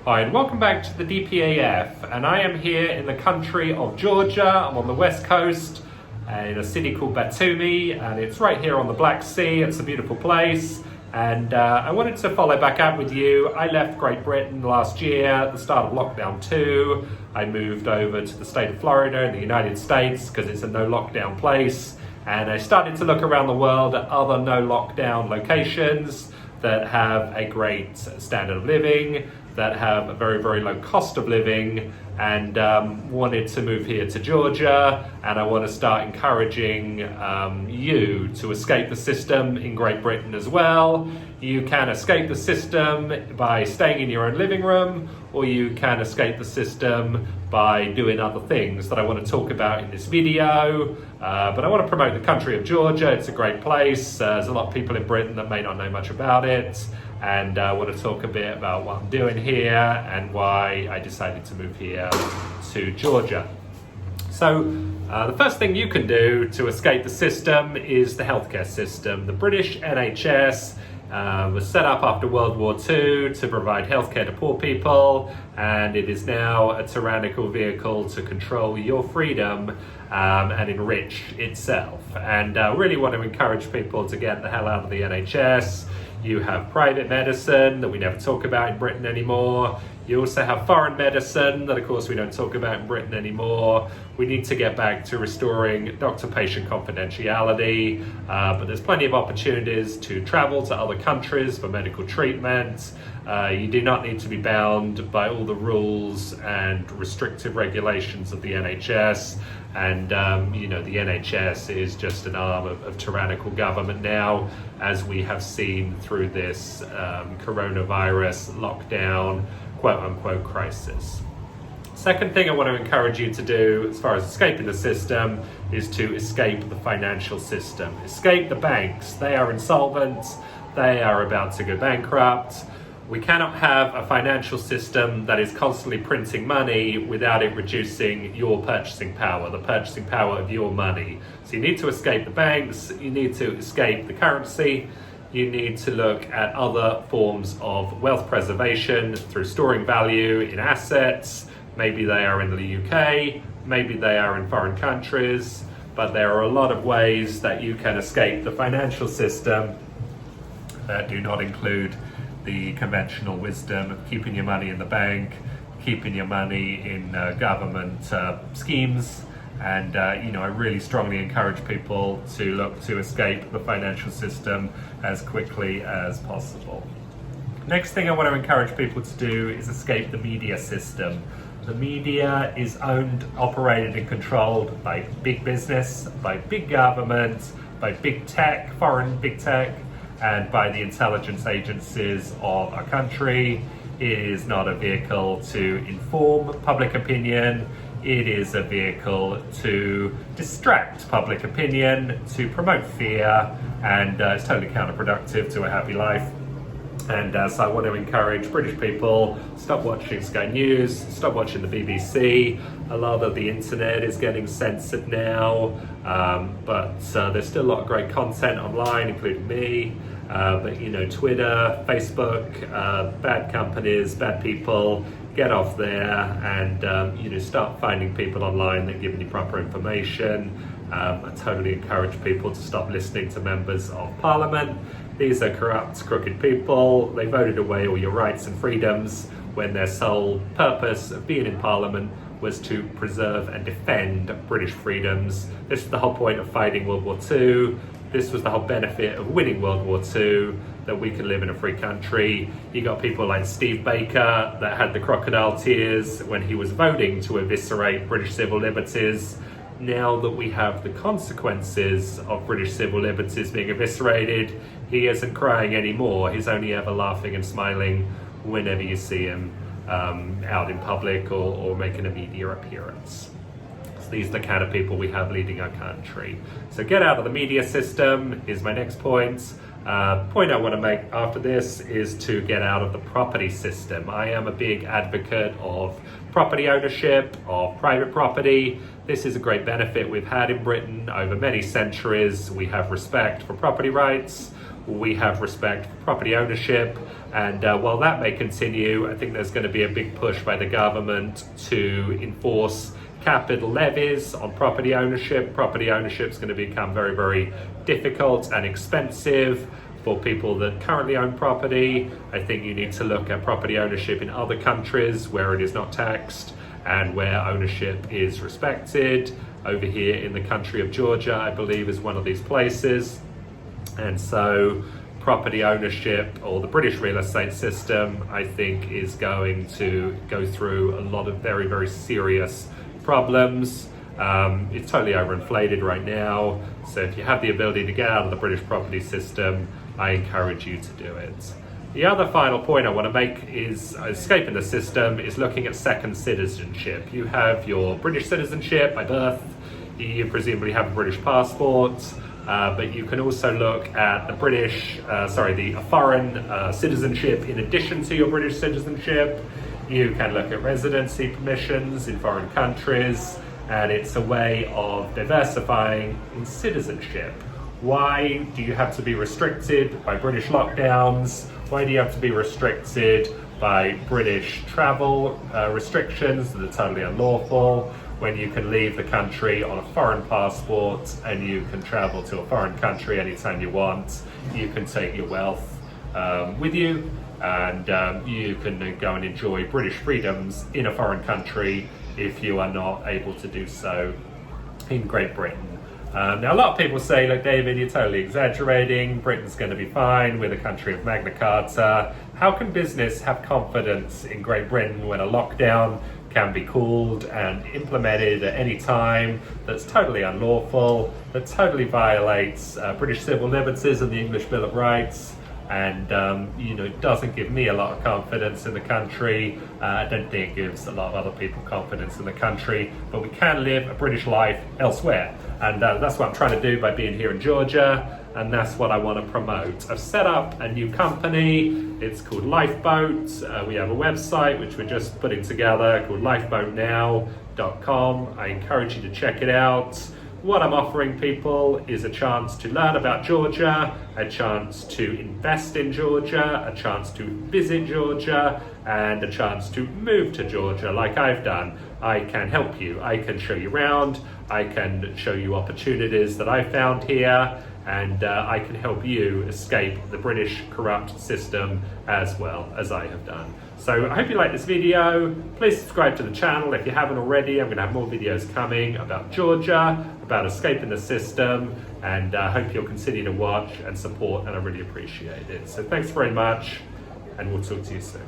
Hi, and welcome back to the DPAF, and I am here in the country of Georgia. I'm on the west coast in a city called Batumi, and it's right here on the Black Sea. It's a beautiful place, and I wanted to follow back up with you. I left Great Britain last year at the start of lockdown 2. I moved over to the state of Florida in the United States because it's a no lockdown place, and I started to look around the world at other no lockdown locations that have a great standard of living, that have a very, very low cost of living, and wanted to move here to Georgia. And I want to start encouraging you to escape the system in Great Britain as well. You can escape the system by staying in your own living room, or you can escape the system by doing other things that I want to talk about in this video. But I want to promote the country of Georgia. It's a great place. There's a lot of people in Britain that may not know much about it. And I want to talk a bit about what I'm doing here and why I decided to move here to Georgia. So the first thing you can do to escape the system is the healthcare system. The British NHS was set up after World War II to provide healthcare to poor people, and it is now a tyrannical vehicle to control your freedom and enrich itself. And I really want to encourage people to get the hell out of the NHS. You have private medicine that we never talk about in Britain anymore. You also have foreign medicine that, of course, we don't talk about in Britain anymore. We need to get back to restoring doctor-patient confidentiality, but there's plenty of opportunities to travel to other countries for medical treatment. You do not need to be bound by all the rules and restrictive regulations of the NHS. And, the NHS is just an arm of tyrannical government now, as we have seen through this coronavirus lockdown, quote-unquote, crisis. Second thing I want to encourage you to do as far as escaping the system is to escape the financial system. Escape the banks. They are insolvent. They are about to go bankrupt. We cannot have a financial system that is constantly printing money without it reducing your purchasing power, the purchasing power of your money. So you need to escape the banks, you need to escape the currency, you need to look at other forms of wealth preservation through storing value in assets. Maybe they are in the UK, maybe they are in foreign countries, but there are a lot of ways that you can escape the financial system that do not include the conventional wisdom of keeping your money in the bank, keeping your money in government schemes. And I really strongly encourage people to look to escape the financial system as quickly as possible. Next thing I want to encourage people to do is escape the media system. The media is owned, operated and controlled by big business, by big government, by big tech, foreign big tech, and by the intelligence agencies of our country. It is not a vehicle to inform public opinion. It is a vehicle to distract public opinion, to promote fear, and it's totally counterproductive to a happy life. And so I want to encourage British people, stop watching Sky News, stop watching the BBC. A lot of the internet is getting censored now, but there's still a lot of great content online, including me. But Twitter, Facebook, bad companies, bad people, get off there and start finding people online that give you proper information. I totally encourage people to stop listening to members of Parliament. These are corrupt, crooked people. They voted away all your rights and freedoms when their sole purpose of being in Parliament was to preserve and defend British freedoms. This was the whole point of fighting World War II. This was the whole benefit of winning World War II, that we can live in a free country. You got people like Steve Baker that had the crocodile tears when he was voting to eviscerate British civil liberties. Now that we have the consequences of British civil liberties being eviscerated, he isn't crying anymore. He's only ever laughing and smiling whenever you see him out in public or making a media appearance. So these are the kind of people we have leading our country. So get out of the media system is my next point. Point I want to make after this is to get out of the property system. I am a big advocate of property ownership, of private property. This is a great benefit we've had in Britain over many centuries. We have respect for property rights. we have respect for property ownership. And while that may continue, I think there's going to be a big push by the government to enforce capital levies on property ownership. Property ownership is going to become very, very difficult and expensive for people that currently own property. I think you need to look at property ownership in other countries where it is not taxed and where ownership is respected. Over here in the country of Georgia, I believe, is one of these places. And so property ownership, or the British real estate system, I think is going to go through a lot of very, very serious problems. It's totally overinflated right now. So if you have the ability to get out of the British property system, I encourage you to do it. The other final point I want to make is escaping the system is looking at second citizenship. You have your British citizenship by birth, you presumably have a British passport, but you can also look at the foreign citizenship in addition to your British citizenship. You can look at residency permissions in foreign countries, and it's a way of diversifying in citizenship. Why do you have to be restricted by British lockdowns? Why do you have to be restricted by British travel restrictions that are totally unlawful, when you can leave the country on a foreign passport and you can travel to a foreign country anytime you want? You can take your wealth with you, and you can go and enjoy British freedoms in a foreign country if you are not able to do so in Great Britain. Now, a lot of people say, look, David, you're totally exaggerating. Britain's going to be fine. We're the country of Magna Carta. How can business have confidence in Great Britain when a lockdown can be called and implemented at any time that's totally unlawful, that totally violates British civil liberties and the English Bill of Rights? And doesn't give me a lot of confidence in the country. I don't think it gives a lot of other people confidence in the country, but we can live a British life elsewhere. And that's what I'm trying to do by being here in Georgia, and that's what I want to promote. I've set up a new company. It's called Lifeboat. We have a website which we're just putting together called lifeboatnow.com. I encourage you to check it out. What I'm offering people is a chance to learn about Georgia, a chance to invest in Georgia, a chance to visit Georgia, and a chance to move to Georgia like I've done. I can help you. I can show you around. I can show you opportunities that I found here, and I can help you escape the British corrupt system as well as I have done. So I hope you like this video. Please subscribe to the channel if you haven't already. I'm going to have more videos coming about Georgia, about escaping the system, and I hope you'll continue to watch and support, and I really appreciate it. So thanks very much, and we'll talk to you soon.